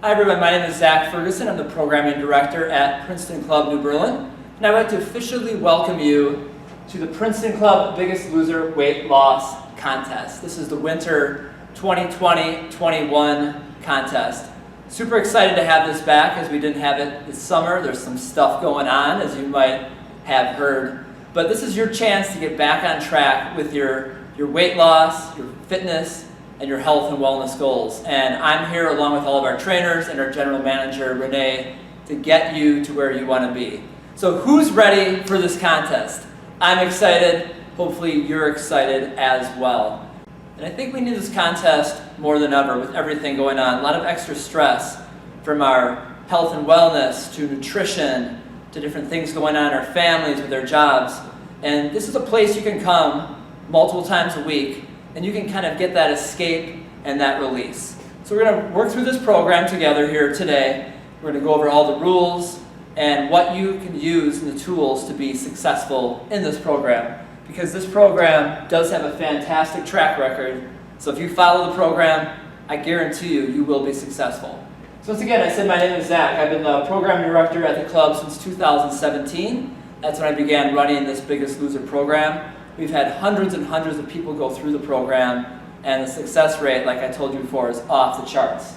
Hi everyone, my name is Zach Ferguson. I'm the Programming Director at Princeton Club New Berlin. And I'd like to officially welcome you to the Princeton Club Biggest Loser Weight Loss Contest. This is the Winter 2020-21 contest. Super excited to have this back as we didn't have it this summer. There's some stuff going on, as you might have heard. But this is your chance to get back on track with your weight loss, your fitness, and your health and wellness goals. And I'm here along with all of our trainers and our general manager, Renee, to get you to where you want to be. So who's ready for this contest? I'm excited. Hopefully you're excited as well. And I think we need this contest more than ever with everything going on. A lot of extra stress from our health and wellness to nutrition to different things going on in our families with their jobs. And this is a place you can come multiple times a week and you can kind of get that escape and that release. So we're going to work through this program together here today. We're going to go over all the rules and what you can use and the tools to be successful in this program. Because this program does have a fantastic track record. So if you follow the program, I guarantee you, you will be successful. So once again, I said my name is Zach. I've been the program director at the club since 2017. That's when I began running this Biggest Loser program. We've had hundreds and hundreds of people go through the program, and the success rate, like I told you before, is off the charts.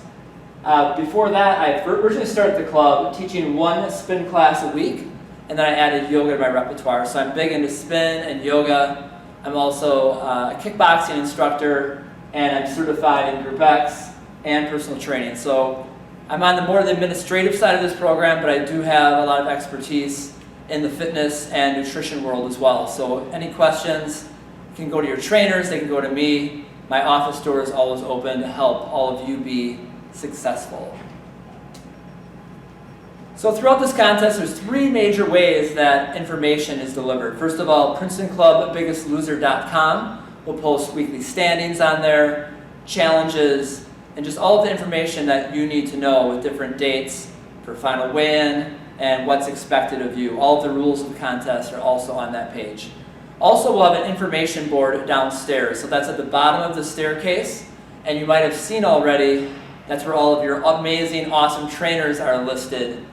Before that, I originally started the club teaching one spin class a week, and then I added yoga to my repertoire. So I'm big into spin and yoga. I'm also a kickboxing instructor, and I'm certified in Group X and personal training. So I'm on the more the administrative side of this program, but I do have a lot of expertise in the fitness and nutrition world as well. So any questions, you can go to your trainers, they can go to me. My office door is always open to help all of you be successful. So throughout this contest, there's three major ways that information is delivered. First of all, PrincetonClubBiggestLoser.com will post weekly standings on there, challenges, and just all of the information that you need to know with different dates for final weigh-in, and what's expected of you. All of the rules of the contest are also on that page. Also, we'll have an information board downstairs. So that's at the bottom of the staircase. And you might have seen already, that's where all of your amazing, awesome trainers are listed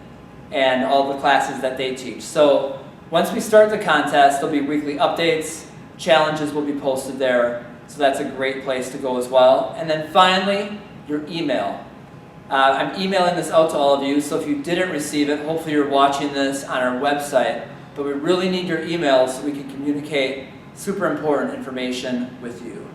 and all the classes that they teach. So once we start the contest, there'll be weekly updates, challenges will be posted there. So that's a great place to go as well. And then finally, your email. I'm emailing this out to all of you, so if you didn't receive it, hopefully you're watching this on our website, but we really need your emails so we can communicate super important information with you.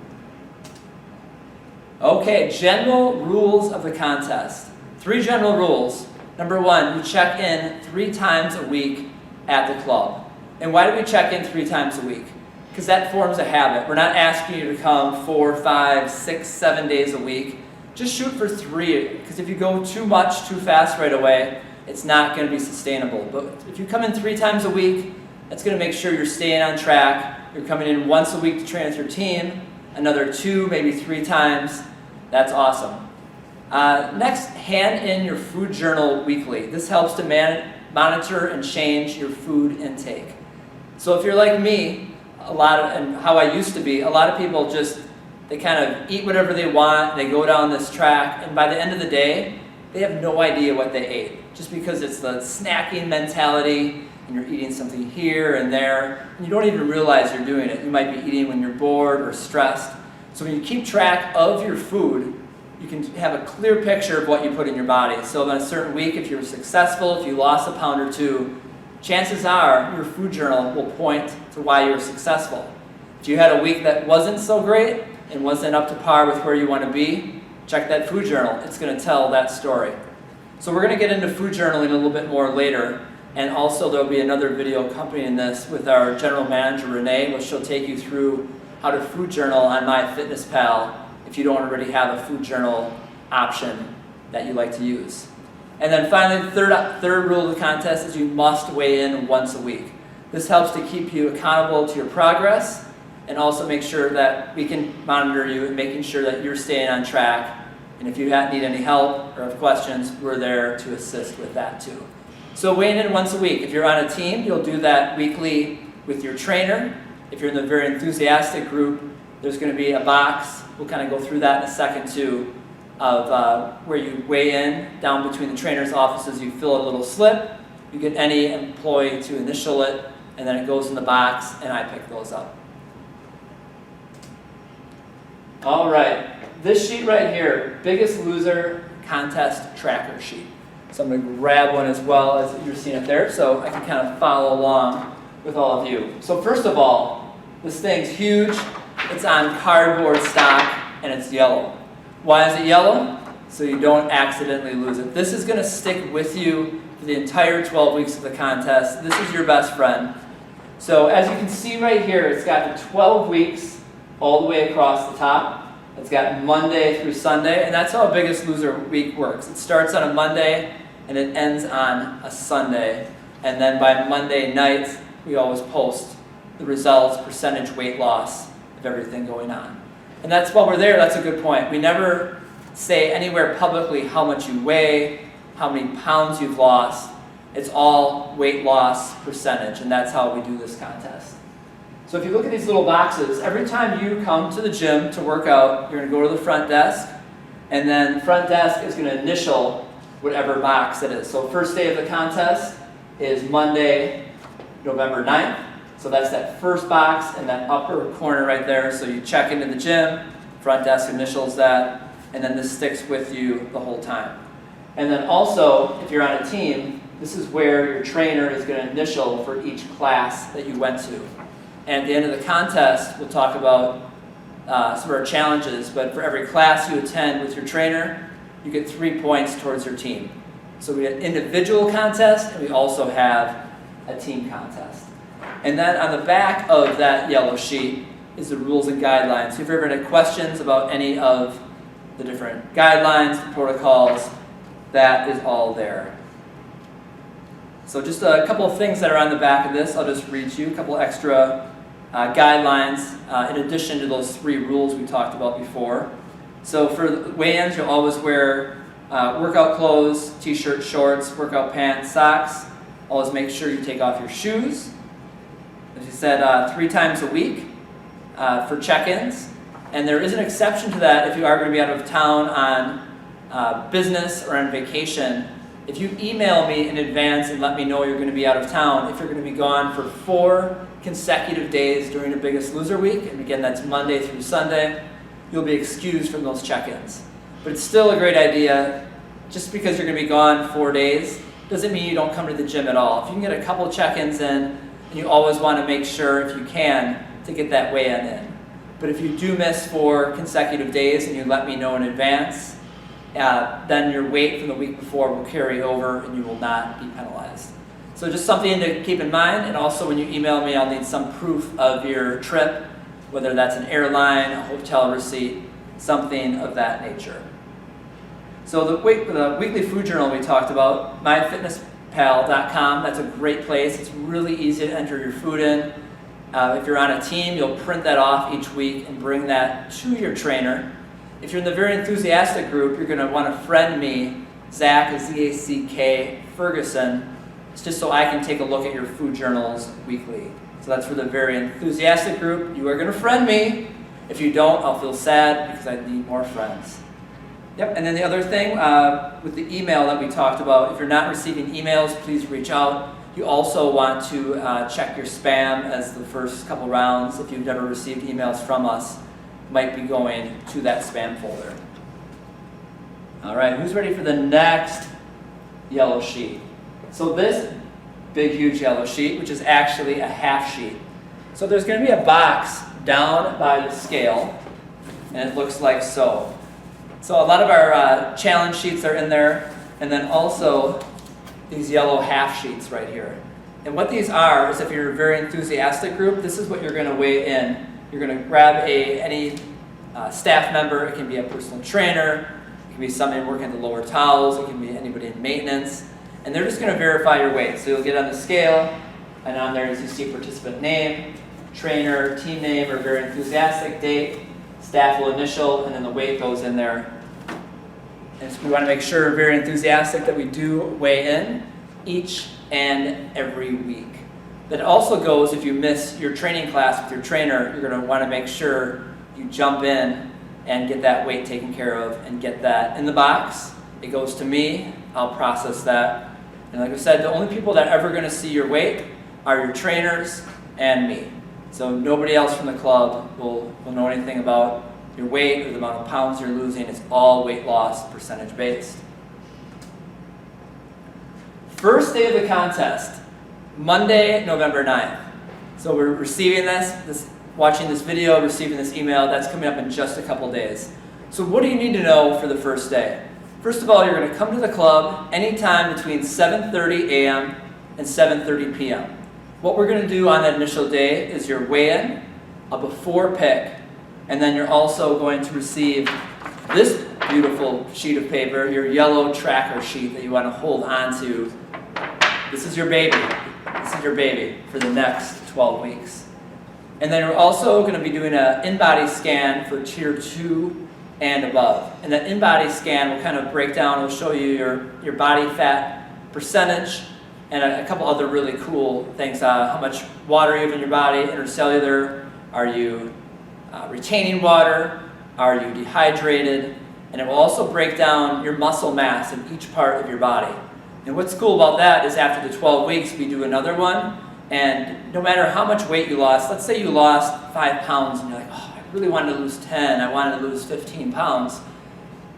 Okay, general rules of the contest. 3 general rules. Number 1, you check in 3 times a week at the club. And why do we check in 3 times a week? Because that forms a habit. We're not asking you to come 4, 5, 6, 7 days a week. Just shoot for 3, because if you go too much, too fast right away, it's not going to be sustainable. But if you come in 3 times a week, that's going to make sure you're staying on track. You're coming in once a week to train with your team, another 2, maybe 3 times. That's awesome. Next, hand in your food journal weekly. This helps to monitor and change your food intake. So if you're like me, and how I used to be, a lot of people they kind of eat whatever they want, they go down this track, and by the end of the day, they have no idea what they ate. Just because it's the snacking mentality, and you're eating something here and there, and you don't even realize you're doing it. You might be eating when you're bored or stressed. So when you keep track of your food, you can have a clear picture of what you put in your body. So on a certain week, if you're successful, if you lost a pound or 2, chances are your food journal will point to why you were successful. If you had a week that wasn't so great, and wasn't up to par with where you want to be, check that food journal. It's going to tell that story. So we're going to get into food journaling a little bit more later, and also there'll be another video accompanying this with our general manager, Renee, which she'll take you through how to food journal on MyFitnessPal if you don't already have a food journal option that you like to use. And then finally, the third rule of the contest is you must weigh in once a week. This helps to keep you accountable to your progress, and also make sure that we can monitor you and making sure that you're staying on track. And if you need any help or have questions, we're there to assist with that too. So weighing in once a week. If you're on a team, you'll do that weekly with your trainer. If you're in the very enthusiastic group, there's going to be a box. We'll kind of go through that in a second too. of where you weigh in. Down between the trainer's offices, you fill a little slip. You get any employee to initial it, and then it goes in the box, and I pick those up. All right, this sheet right here, Biggest Loser Contest Tracker Sheet. So I'm going to grab one as well as you're seeing it there, so I can kind of follow along with all of you. So first of all, this thing's huge. It's on cardboard stock, and it's yellow. Why is it yellow? So you don't accidentally lose it. This is going to stick with you for the entire 12 weeks of the contest. This is your best friend. So as you can see right here, it's got the 12 weeks all the way across the top. It's got Monday through Sunday, and that's how a Biggest Loser week works. It starts on a Monday, and it ends on a Sunday. And then by Monday night, we always post the results, percentage weight loss of everything going on. And that's while we're there, that's a good point. We never say anywhere publicly how much you weigh, how many pounds you've lost. It's all weight loss percentage, and that's how we do this contest. So if you look at these little boxes, every time you come to the gym to work out, you're going to go to the front desk, and then the front desk is going to initial whatever box it is. So first day of the contest is Monday, November 9th. So that's that first box in that upper corner right there. So you check into the gym, front desk initials that, and then this sticks with you the whole time. And then also, if you're on a team, this is where your trainer is going to initial for each class that you went to. And at the end of the contest, we'll talk about some of our challenges, but for every class you attend with your trainer, you get 3 points towards your team. So we have individual contest, and we also have a team contest. And then on the back of that yellow sheet is the rules and guidelines. So if you've ever had questions about any of the different guidelines, the protocols, that is all there. So just a couple of things that are on the back of this, I'll just read to you, a couple extra guidelines in addition to those 3 rules we talked about before. So for weigh-ins, you'll always wear workout clothes, t-shirt, shorts, workout pants, socks. Always make sure you take off your shoes. As you said, 3 times a week for check-ins. And there is an exception to that if you are going to be out of town on business or on vacation. If you email me in advance and let me know you're going to be out of town, if you're going to be gone for 4 consecutive days during the Biggest Loser week, and again that's Monday through Sunday, you'll be excused from those check-ins. But it's still a great idea. Just because you're going to be gone 4 days doesn't mean you don't come to the gym at all. If you can get a couple check-ins in, and you always want to make sure, if you can, to get that weigh-in in. But if you do miss 4 consecutive days and you let me know in advance, then your weight from the week before will carry over and you will not be penalized. So just something to keep in mind, and also when you email me, I'll need some proof of your trip, whether that's an airline, a hotel receipt, something of that nature. So the weekly food journal we talked about, myfitnesspal.com, that's a great place. It's really easy to enter your food in. If you're on a team, you'll print that off each week and bring that to your trainer. If you're in the very enthusiastic group, you're going to want to friend me, Zach, Z-A-C-K, Ferguson. It's just so I can take a look at your food journals weekly. So that's for the very enthusiastic group. You are going to friend me. If you don't, I'll feel sad because I need more friends. Yep, and then the other thing, with the email that we talked about, if you're not receiving emails, please reach out. You also want to check your spam as the first couple rounds. If you've never received emails from us, might be going to that spam folder. All right, who's ready for the next yellow sheet? So this big, huge yellow sheet, which is actually a half sheet. So there's going to be a box down by the scale, and it looks like so. So a lot of our challenge sheets are in there, and then also these yellow half sheets right here. And what these are is, if you're a very enthusiastic group, this is what you're going to weigh in. You're going to grab any staff member. It can be a personal trainer. It can be somebody working the lower towels. It can be anybody in maintenance. And they're just going to verify your weight. So you'll get on the scale, and on there, as you see, participant name, trainer, team name, or very enthusiastic, date, staff will initial, and then the weight goes in there. And so we want to make sure, very enthusiastic, that we do weigh in each and every week. That also goes if you miss your training class with your trainer. You're going to want to make sure you jump in and get that weight taken care of and get that in the box. It goes to me, I'll process that. And like I said, the only people that are ever going to see your weight are your trainers and me. So nobody else from the club will know anything about your weight or the amount of pounds you're losing. It's all weight loss percentage based. First day of the contest, Monday, November 9th. So we're receiving watching this video, receiving this email. That's coming up in just a couple days. So what do you need to know for the first day? First of all, you're going to come to the club anytime between 7:30 a.m. and 7:30 p.m. What we're going to do on that initial day is your weigh-in, a before pick, and then you're also going to receive this beautiful sheet of paper, your yellow tracker sheet that you want to hold on to. This is your baby. This is your baby for the next 12 weeks. And then we're also going to be doing an in-body scan for tier 2 and above. And that in-body scan will kind of break down, it'll show you your body fat percentage and a couple other really cool things. How much water you have in your body, intercellular, are you retaining water, are you dehydrated, and it will also break down your muscle mass in each part of your body. And what's cool about that is after the 12 weeks, we do another one, and no matter how much weight you lost, let's say you lost 5 pounds and you're like, oh, I really wanted to lose 10, I wanted to lose 15 pounds,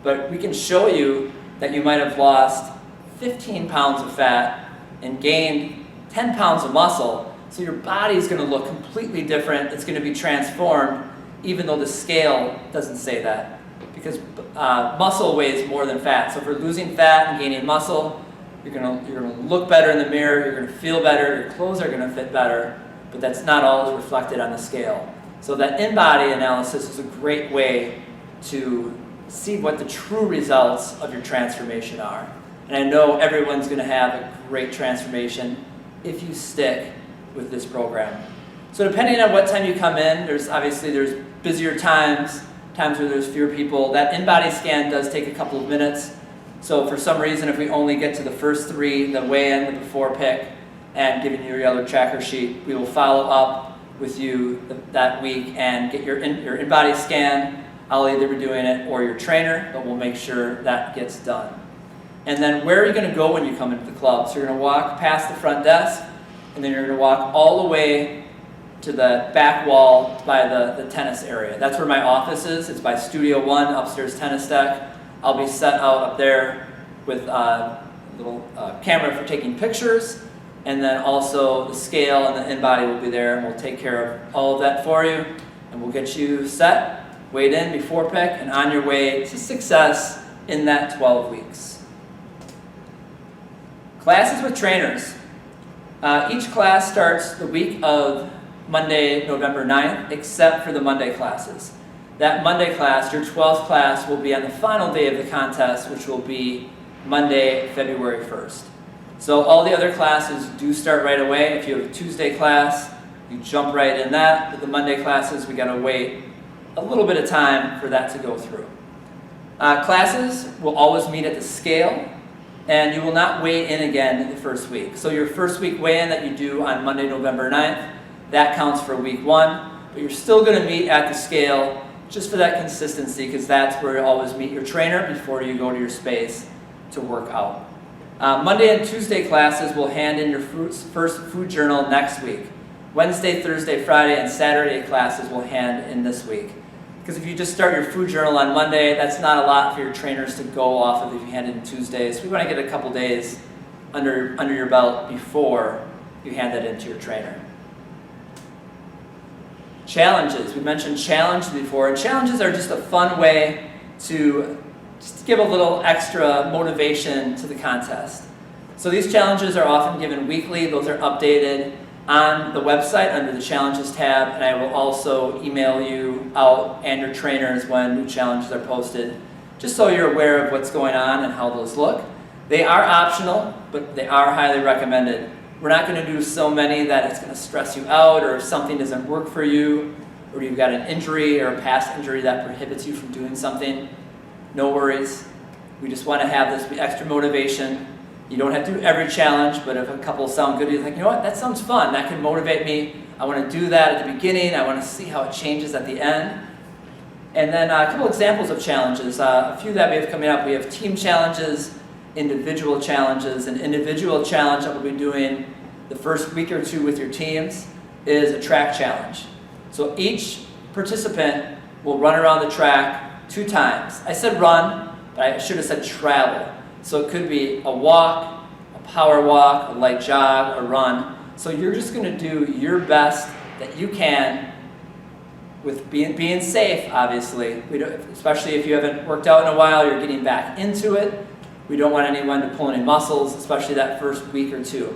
but we can show you that you might have lost 15 pounds of fat and gained 10 pounds of muscle, so your body is going to look completely different, it's going to be transformed, even though the scale doesn't say that, because muscle weighs more than fat. So if we're losing fat and gaining muscle, you're gonna look better in the mirror, you're gonna feel better, your clothes are gonna fit better, but that's not always reflected on the scale. So that in-body analysis is a great way to see what the true results of your transformation are. And I know everyone's gonna have a great transformation if you stick with this program. So depending on what time you come in, there's busier times where there's fewer people. That in-body scan does take a couple of minutes. So for some reason, if we only get to the first 3, the weigh-in, the before pick, and giving you your yellow tracker sheet, we will follow up with you that week and get your in-body scan. I'll either be doing it or your trainer, but we'll make sure that gets done. And then where are you going to go when you come into the club? So you're going to walk past the front desk, and then you're going to walk all the way to the back wall by the tennis area. That's where my office is. It's by Studio 1, upstairs tennis deck. I'll be set out up there with a little camera for taking pictures, and then also the scale and the in-body will be there, and we'll take care of all of that for you, and we'll get you set, weighed in, before pick, and on your way to success in that 12 weeks. Classes with trainers. Each class starts the week of Monday, November 9th, except for the Monday classes. That Monday class, your 12th class, will be on the final day of the contest, which will be Monday, February 1st. So all the other classes do start right away. If you have a Tuesday class, you jump right in that. But the Monday classes, we got to wait a little bit of time for that to go through. Classes will always meet at the scale, and you will not weigh in again the first week. So your first week weigh-in that you do on Monday, November 9th, that counts for week 1, but you're still going to meet at the scale just for that consistency, because that's where you always meet your trainer before you go to your space to work out. Monday and Tuesday classes will hand in your first food journal next week. Wednesday, Thursday, Friday, and Saturday classes will hand in this week. Because if you just start your food journal on Monday, that's not a lot for your trainers to go off of if you hand it in Tuesdays. We want to get a couple days under your belt before you hand that in to your trainer. Challenges. We mentioned challenges before, and challenges are just a fun way to just give a little extra motivation to the contest. So these challenges are often given weekly. Those are updated on the website under the challenges tab, and I will also email you out and your trainers when new challenges are posted, just so you're aware of what's going on and how those look. They are optional, but they are highly recommended. We're not going to do so many that it's going to stress you out, or if something doesn't work for you, or you've got an injury or a past injury that prohibits you from doing something, no worries. We just want to have this be extra motivation. You don't have to do every challenge, but if a couple sound good, you're like, you know what, that sounds fun. That can motivate me. I want to do that at the beginning. I want to see how it changes at the end. And then a couple examples of challenges. A few that we have coming up. We have team challenges, individual challenges. An individual challenge that we'll be doing the first week or two with your teams is a track challenge. So each participant will run around the track 2 times. I said run, but I should have said travel. So it could be a walk, a power walk, a light jog, a run. So you're just going to do your best that you can with being safe, obviously. Especially if you haven't worked out in a while, you're getting back into it. We don't want anyone to pull any muscles, especially that first week or two.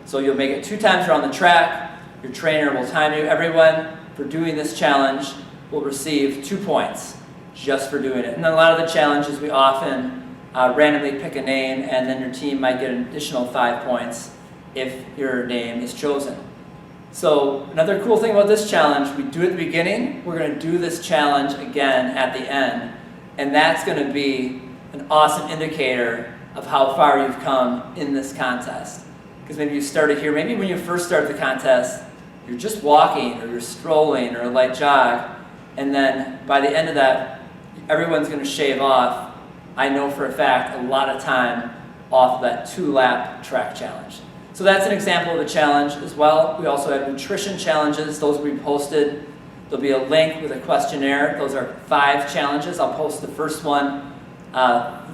So you'll make it 2 times around the track. Your trainer will time you. Everyone for doing this challenge will receive 2 points just for doing it. And then a lot of the challenges we often randomly pick a name, and then your team might get an additional 5 points if your name is chosen. So another cool thing about this challenge, we do it at the beginning, we're going to do this challenge again at the end, and that's going to be an awesome indicator of how far you've come in this contest. Because maybe you started here, maybe when you first start the contest, you're just walking or you're strolling or a light jog, and then by the end of that, everyone's going to shave off, I know for a fact, a lot of time off of that 2-lap track challenge. So that's an example of a challenge as well. We also have nutrition challenges. Those will be posted. There'll be a link with a questionnaire. Those are 5 challenges. I'll post the first one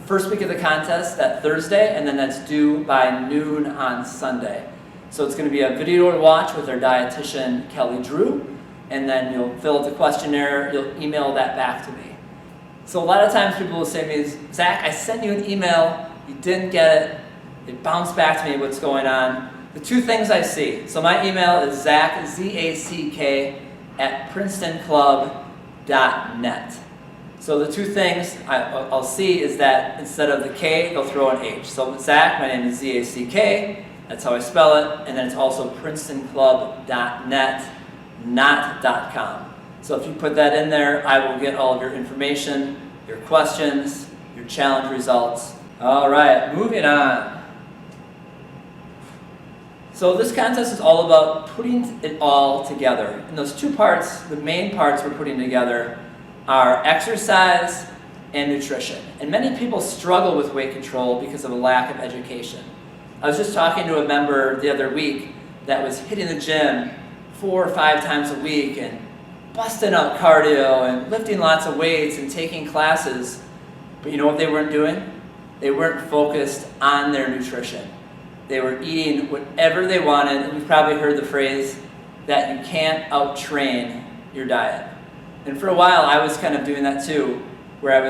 first week of the contest, that Thursday, and then that's due by noon on Sunday. So it's going to be a video to watch with our dietitian, Kelly Drew, and then you'll fill out the questionnaire. You'll email that back to me. So a lot of times people will say to me, Zach, I sent you an email. You didn't get it. It bounced back to me what's going on. The 2 things I see. So my email is Zach, Z-A-C-K, at princetonclub.net. So the 2 things I'll see is that instead of the K, they'll throw an H. So Zach, my name is Z-A-C-K, that's how I spell it, and then it's also princetonclub.net, not .com. So if you put that in there, I will get all of your information, your questions, your challenge results. All right, moving on. So this contest is all about putting it all together. And those 2 parts, the main parts we're putting together, are exercise and nutrition. And many people struggle with weight control because of a lack of education. I was just talking to a member the other week that was hitting the gym 4 or 5 times a week and busting out cardio and lifting lots of weights and taking classes. But you know what they weren't doing? They weren't focused on their nutrition. They were eating whatever they wanted, and you've probably heard the phrase that you can't out-train your diet. And for a while, I was kind of doing that too, where I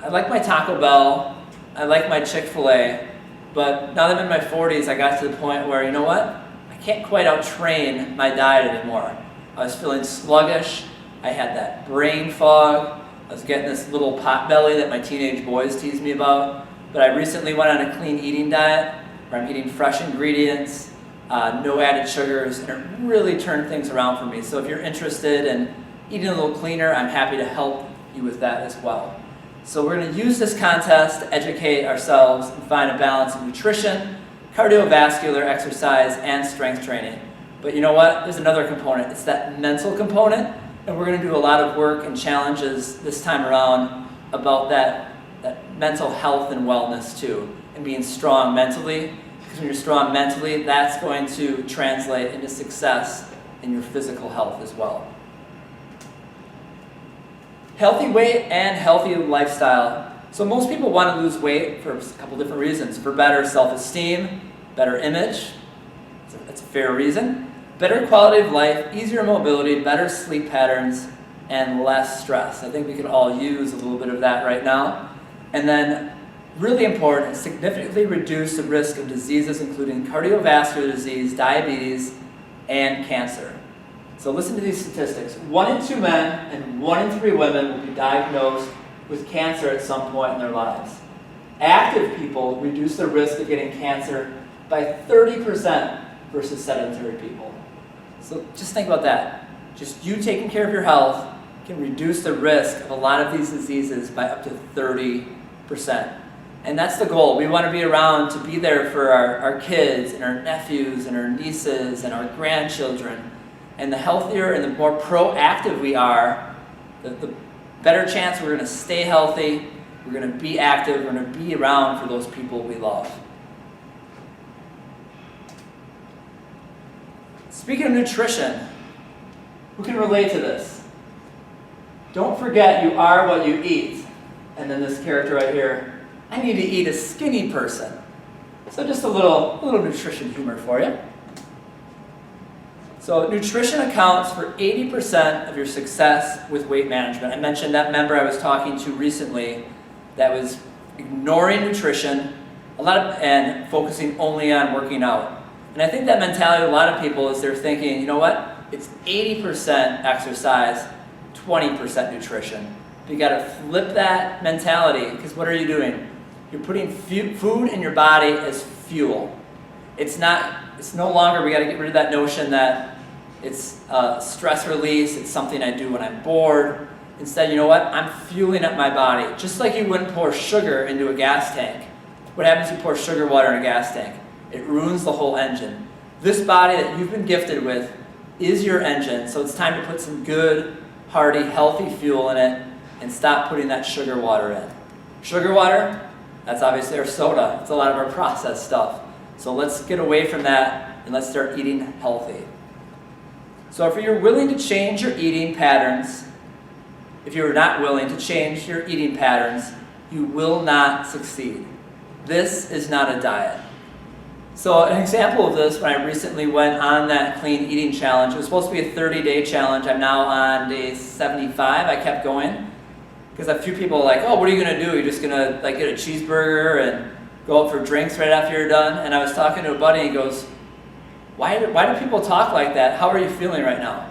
like my Taco Bell, I like my Chick-fil-A, but now that I'm in my 40s, I got to the point where, you know what? I can't quite out-train my diet anymore. I was feeling sluggish, I had that brain fog, I was getting this little pot belly that my teenage boys tease me about, but I recently went on a clean eating diet, where I'm eating fresh ingredients, no added sugars, and it really turned things around for me. So if you're interested in eating a little cleaner, I'm happy to help you with that as well. So we're going to use this contest to educate ourselves and find a balance of nutrition, cardiovascular exercise, and strength training. But you know what? There's another component. It's that mental component, and we're going to do a lot of work and challenges this time around about that mental health and wellness too. And being strong mentally, because when you're strong mentally, that's going to translate into success in your physical health as well. Healthy weight and healthy lifestyle. So most people want to lose weight for a couple different reasons. For better self-esteem, better image, that's a fair reason, better quality of life, easier mobility, better sleep patterns, and less stress. I think we can all use a little bit of that right now. And then really important, significantly reduce the risk of diseases including cardiovascular disease, diabetes, and cancer. So listen to these statistics. 1 in 2 men and 1 in 3 women will be diagnosed with cancer at some point in their lives. Active people reduce the risk of getting cancer by 30% versus sedentary people. So just think about that. Just you taking care of your health can reduce the risk of a lot of these diseases by up to 30%. And that's the goal. We want to be around to be there for our kids and our nephews and our nieces and our grandchildren. And the healthier and the more proactive we are, the better chance we're going to stay healthy, we're going to be active, we're going to be around for those people we love. Speaking of nutrition, who can relate to this? Don't forget you are what you eat. And then this character right here, I need to eat a skinny person. So just a little nutrition humor for you. So nutrition accounts for 80% of your success with weight management. I mentioned that member I was talking to recently that was ignoring nutrition and focusing only on working out. And I think that mentality of a lot of people is they're thinking, you know what? It's 80% exercise, 20% nutrition. But you got to flip that mentality, because what are you doing? You're putting food in your body as fuel. It's no longer, we got to get rid of that notion that it's stress release, it's something I do when I'm bored. Instead, you know what? I'm fueling up my body. Just like you wouldn't pour sugar into a gas tank. What happens if you pour sugar water in a gas tank? It ruins the whole engine. This body that you've been gifted with is your engine, so it's time to put some good, hearty, healthy fuel in it and stop putting that sugar water in. Sugar water, that's obviously our soda. It's a lot of our processed stuff. So let's get away from that and let's start eating healthy. So if you're willing to change your eating patterns, if you're not willing to change your eating patterns, you will not succeed. This is not a diet. So an example of this, when I recently went on that clean eating challenge, it was supposed to be a 30-day challenge. I'm now on day 75. I kept going because a few people are like, oh, what are you going to do? You're just going to get a cheeseburger and go out for drinks right after you're done? And I was talking to a buddy, and he goes, why do people talk like that? How are you feeling right now?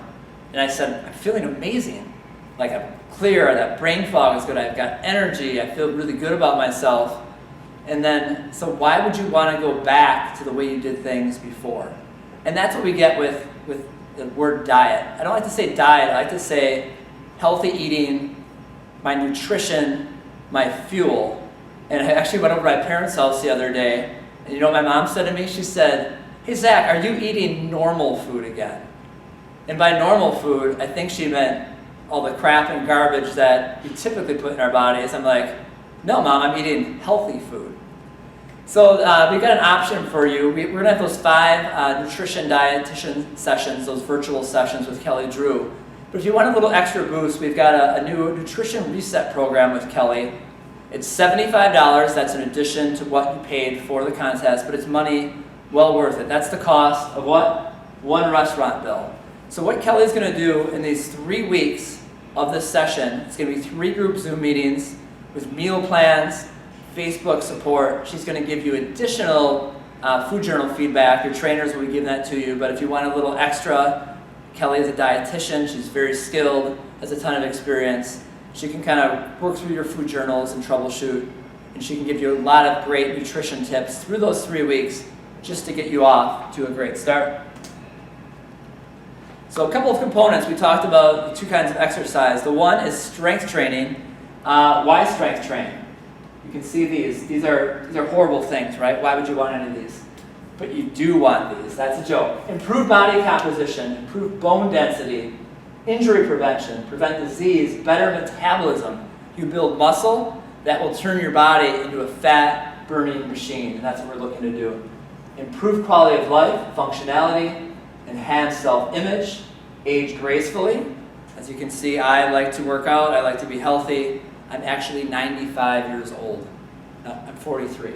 And I said, I'm feeling amazing. Like I'm clear, that brain fog is good, I've got energy, I feel really good about myself. And then, so why would you want to go back to the way you did things before? And that's what we get with the word diet. I don't like to say diet, I like to say healthy eating, my nutrition, my fuel. And I actually went over to my parents' house the other day, and you know what my mom said to me? She said, hey Zach, are you eating normal food again? And by normal food, I think she meant all the crap and garbage that we typically put in our bodies. I'm like, no Mom, I'm eating healthy food. So we've got an option for you. We're going to have those 5 nutrition dietitian sessions, those virtual sessions with Kelly Drew. But if you want a little extra boost, we've got a new nutrition reset program with Kelly. It's $75. That's in addition to what you paid for the contest, but it's money well worth it. That's the cost of what? One restaurant bill. So what Kelly's going to do in these 3 weeks of this session, it's going to be 3 group Zoom meetings with meal plans, Facebook support. She's going to give you additional food journal feedback. Your trainers will be giving that to you, but if you want a little extra, Kelly is a dietitian. She's very skilled, has a ton of experience. She can kind of work through your food journals and troubleshoot, and she can give you a lot of great nutrition tips through those 3 weeks just to get you off to a great start. So a couple of components. We talked about the 2 kinds of exercise. The one is strength training. Why strength train? You can see these. These are horrible things, right? Why would you want any of these? But you do want these. That's a joke. Improve body composition, improve bone density, injury prevention, prevent disease, better metabolism. You build muscle that will turn your body into a fat-burning machine, and that's what we're looking to do. Improve quality of life, functionality, enhance self-image, age gracefully. As you can see, I like to work out, I like to be healthy. I'm actually 95 years old. I'm 43.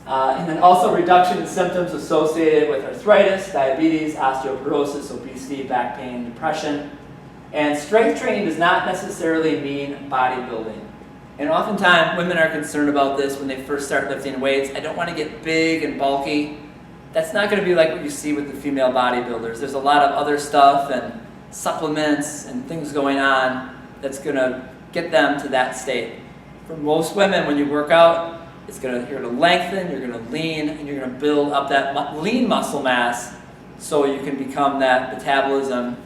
And then also reduction in symptoms associated with arthritis, diabetes, osteoporosis, obesity, back pain, depression. And strength training does not necessarily mean bodybuilding. And oftentimes women are concerned about this when they first start lifting weights. I don't want to get big and bulky. That's not going to be like what you see with the female bodybuilders. There's a lot of other stuff and supplements and things going on that's going to get them to that state. For most women, when you work out, you're going to lengthen, you're going to lean, and you're going to build up that lean muscle mass so you can become that metabolism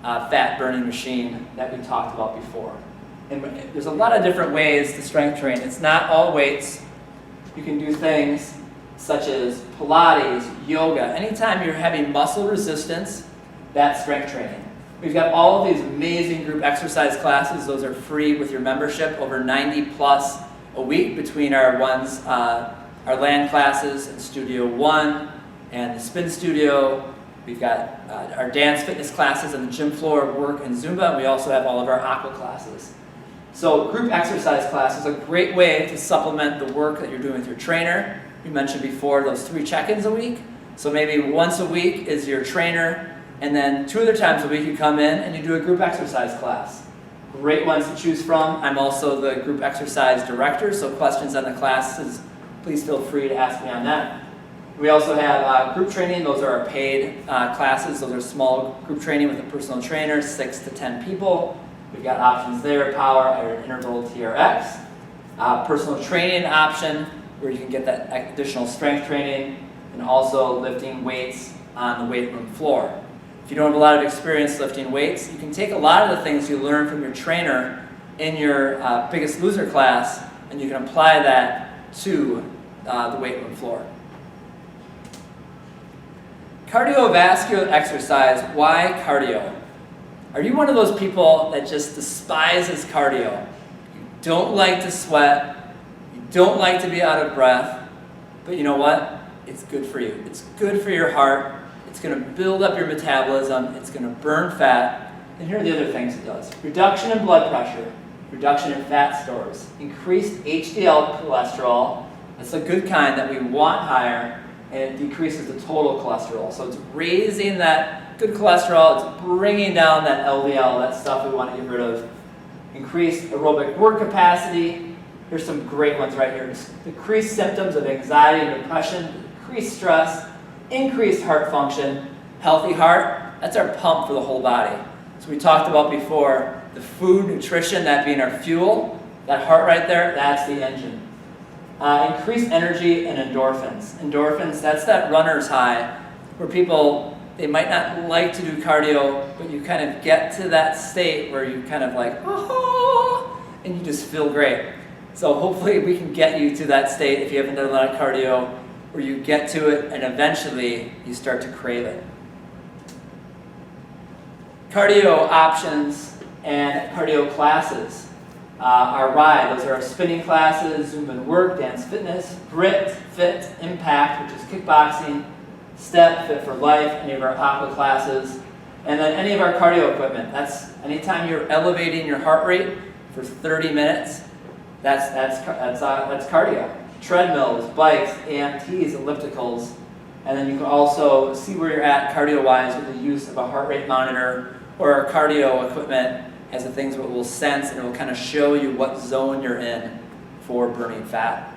fat-burning machine that we talked about before. And there's a lot of different ways to strength train. It's not all weights. You can do things such as Pilates, yoga. Anytime you're having muscle resistance, that's strength training. We've got all of these amazing group exercise classes. Those are free with your membership, over 90 plus a week between our land classes and Studio One and the spin studio. We've got our dance fitness classes on the gym floor, work and Zumba, and we also have all of our aqua classes. So group exercise class is a great way to supplement the work that you're doing with your trainer. We mentioned before those 3 check-ins a week. So maybe once a week is your trainer, and then 2 other times a week you come in and you do a group exercise class. Great ones to choose from. I'm also the group exercise director, so questions on the classes, please feel free to ask me on that. We also have group training. Those are our paid classes. Those are small group training with a personal trainer, 6 to 10 people. We've got options there, power, iron interval, TRX. Personal training option, where you can get that additional strength training, and also lifting weights on the weight room floor. If you don't have a lot of experience lifting weights, you can take a lot of the things you learn from your trainer in your Biggest Loser class, and you can apply that to the weight room floor. Cardiovascular exercise. Why cardio? Are you one of those people that just despises cardio? You don't like to sweat, you don't like to be out of breath, but you know what? It's good for you. It's good for your heart. It's going to build up your metabolism. It's going to burn fat. And here are the other things it does. Reduction in blood pressure, reduction in fat stores, increased HDL cholesterol. That's a good kind that we want higher, and it decreases the total cholesterol. So it's raising that good cholesterol. It's bringing down that LDL, that stuff we want to get rid of. Increased aerobic work capacity. Here's some great ones right here. Decreased symptoms of anxiety and depression, decreased stress, increased heart function. Healthy heart, that's our pump for the whole body. So we talked about before, the food, nutrition, that being our fuel. That heart right there, that's the engine. Increased energy and endorphins. Endorphins, that's that runner's high, where people, they might not like to do cardio, but you kind of get to that state where you kind of like, oh, and you just feel great. So hopefully we can get you to that state if you haven't done a lot of cardio, where you get to it and eventually you start to crave it. Cardio options and cardio classes. Our ride, those are our spinning classes, Zumba and work, dance fitness, grit, fit, impact, which is kickboxing, step, fit for life, any of our aqua classes, and then any of our cardio equipment. That's anytime you're elevating your heart rate for 30 minutes, that's cardio. Treadmills, bikes, AMTs, ellipticals, and then you can also see where you're at cardio-wise with the use of a heart rate monitor, or our cardio equipment has the things that will sense and it will kind of show you what zone you're in for burning fat.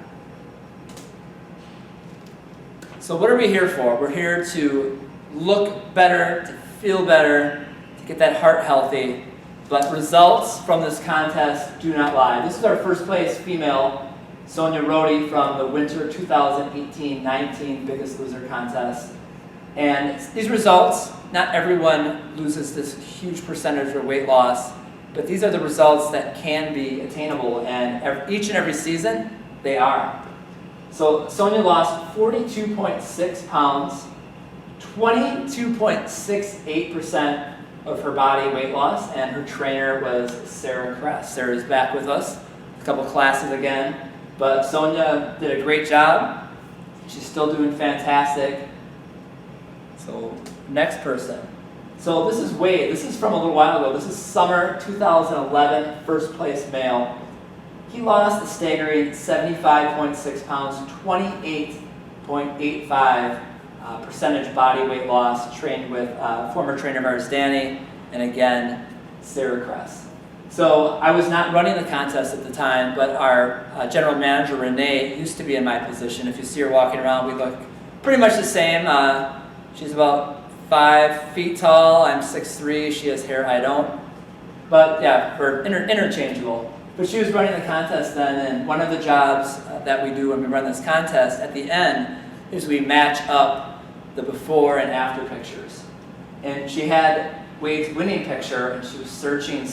So what are we here for? We're here to look better, to feel better, to get that heart healthy, but results from this contest do not lie. This is our first place female, Sonia Rohde, from the winter 2018-19 Biggest Loser contest. And these results, not everyone loses this huge percentage of weight loss, but these are the results that can be attainable, and each and every season, they are. So Sonia lost 42.6 pounds, 22.68% of her body weight loss, and her trainer was Sarah Kress. Sarah's back with us, a couple classes again. But Sonia did a great job. She's still doing fantastic. So next person. So this is Wade. This is from a little while ago. This is summer 2011, first place male. He lost a staggering 75.6 pounds, 28.85 percentage body weight loss, trained with former trainer of ours, Danny, and again, Sarah Kress. So I was not running the contest at the time, but our general manager, Renee, used to be in my position. If you see her walking around, we look pretty much the same. She's about 5 feet tall. I'm 6'3". She has hair, I don't. But yeah, we're interchangeable. But she was running the contest then, and one of the jobs that we do when we run this contest at the end is we match up the before and after pictures. And she had Wade's winning picture, and she was searching.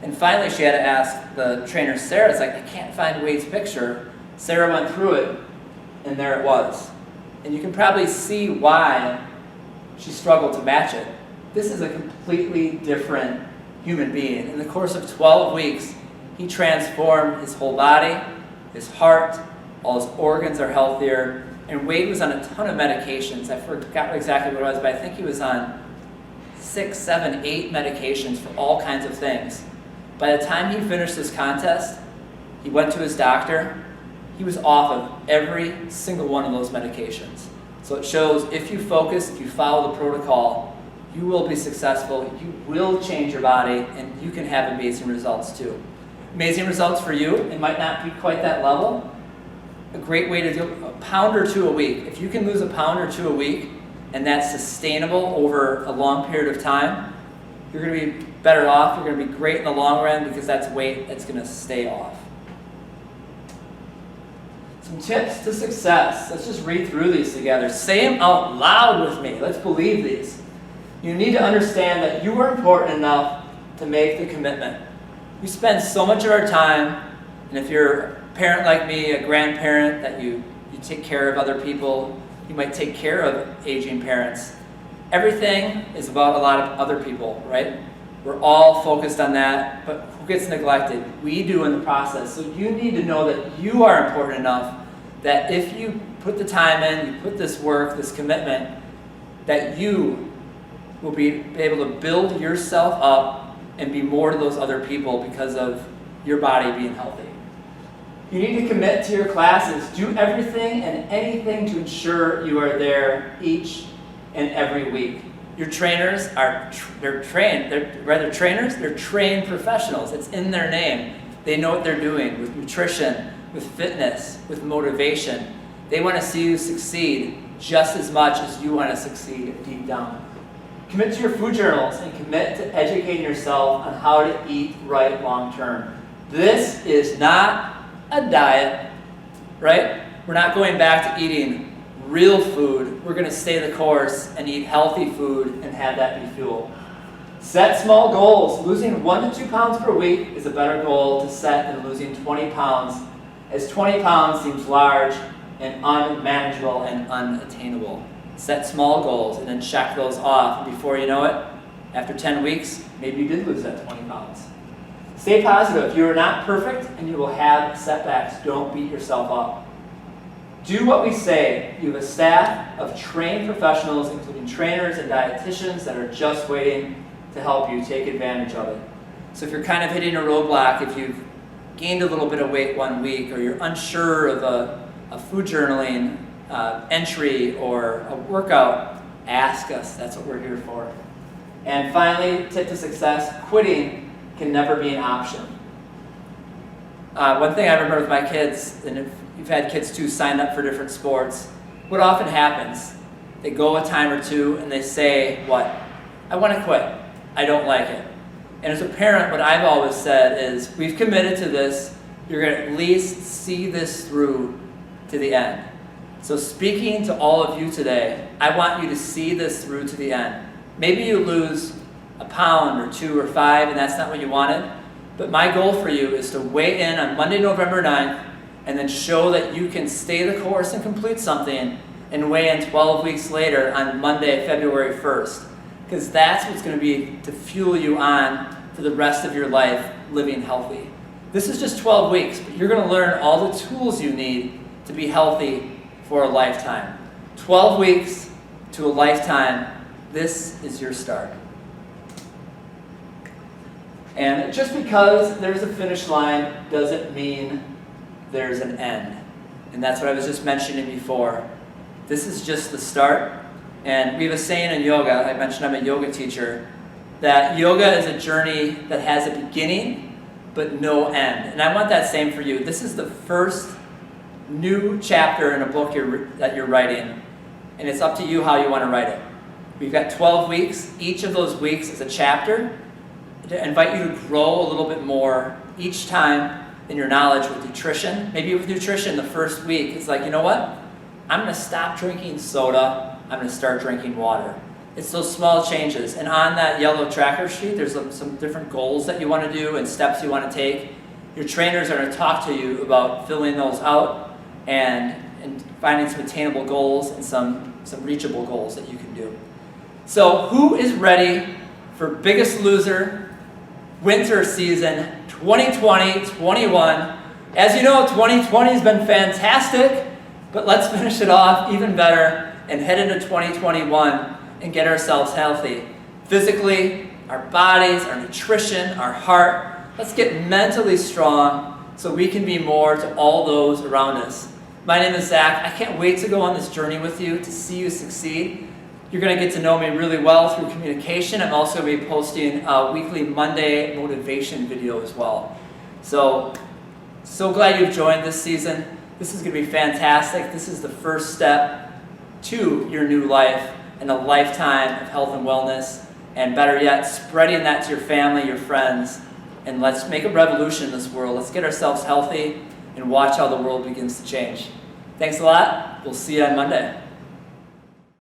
And finally she had to ask the trainer, Sarah, it's like, I can't find Wade's picture. Sarah went through it, and there it was. And you can probably see why she struggled to match it. this is a completely different human being. In the course of 12 weeks, he transformed his whole body, his heart, all his organs are healthier, and Wade was on a ton of medications. I forgot exactly what it was, but I think he was on 6, 7, 8 medications for all kinds of things. By the time he finished this contest, he went to his doctor. He was off of every single one of those medications. So it shows if you focus, if you follow the protocol, you will be successful, you will change your body, and you can have amazing results too. Amazing results for you, it might not be quite that level. A great way to do a pound or 2 a week. If you can lose a pound or 2 a week, and that's sustainable over a long period of time, you're going to be better off, you're going to be great in the long run because that's weight that's going to stay off. Some tips to success. Let's just read through these together. Say them out loud with me. Let's believe these. You need to understand that you are important enough to make the commitment. We spend so much of our time, and if you're a parent like me, a grandparent, that you take care of other people, you might take care of aging parents. Everything is about a lot of other people, right? We're all focused on that, but who gets neglected? We do in the process. So you need to know that you are important enough that if you put the time in, you put this work, this commitment, that you will be able to build yourself up and be more to those other people because of your body being healthy. You need to commit to your classes. Do everything and anything to ensure you are there each and every week. Your trainers they're trained professionals. It's in their name. They know what they're doing with nutrition, with fitness, with motivation. They want to see you succeed just as much as you want to succeed deep down. Commit to your food journals and commit to educating yourself on how to eat right long term. This is not a diet, right? We're not going back to eating real food. We're going to stay the course and eat healthy food and have that be fuel. Set small goals. Losing 1 to 2 pounds per week is a better goal to set than losing 20 pounds, as 20 pounds seems large and unmanageable and unattainable. Set small goals and then check those off. And before you know it, after 10 weeks, maybe you did lose that 20 pounds. Stay positive. You are not perfect and you will have setbacks. Don't beat yourself up. Do what we say. You have a staff of trained professionals, including trainers and dietitians, that are just waiting to help you take advantage of it. So if you're kind of hitting a roadblock, if you've gained a little bit of weight 1 week, or you're unsure of a food journaling entry or a workout, ask us. That's what we're here for. And finally, tip to success, quitting can never be an option. One thing I remember with my kids, and if you've had kids too sign up for different sports, what often happens, they go a time or two and they say, what? I want to quit. I don't like it. And as a parent, what I've always said is, we've committed to this. You're going to at least see this through to the end. So speaking to all of you today, I want you to see this through to the end. Maybe you lose a pound or 2 or 5 and that's not what you wanted, but my goal for you is to weigh in on Monday, November 9th, and then show that you can stay the course and complete something and weigh in 12 weeks later on Monday, February 1st. Because that's what's going to be to fuel you on for the rest of your life living healthy. This is just 12 weeks, but you're going to learn all the tools you need to be healthy for a lifetime. 12 weeks to a lifetime, this is your start. And just because there's a finish line doesn't mean there's an end. And that's what I was just mentioning before. This is just the start. And we have a saying in yoga, I mentioned I'm a yoga teacher, that yoga is a journey that has a beginning but no end. And I want that same for you. This is the first new chapter in a book that you're writing, and it's up to you how you want to write it. We've got 12 weeks. Each of those weeks is a chapter to invite you to grow a little bit more each time in your knowledge with nutrition. Maybe with nutrition, the first week, it's like, you know what? I'm going to stop drinking soda. I'm going to start drinking water. It's those small changes. And on that yellow tracker sheet, there's some different goals that you want to do and steps you want to take. Your trainers are going to talk to you about filling those out and finding some attainable goals and some reachable goals that you can do. So who is ready for Biggest Loser winter season 2020-21? As you know, 2020 has been fantastic, but let's finish it off even better and head into 2021 and get ourselves healthy. Physically, our bodies, our nutrition, our heart. Let's get mentally strong so we can be more to all those around us. My name is Zach. I can't wait to go on this journey with you, to see you succeed. You're going to get to know me really well through communication. I'm also going to be posting a weekly Monday motivation video as well. So glad you've joined this season. This is going to be fantastic. This is the first step to your new life and a lifetime of health and wellness. And better yet, spreading that to your family, your friends. And let's make a revolution in this world. Let's get ourselves healthy and watch how the world begins to change. Thanks a lot. We'll see you on Monday.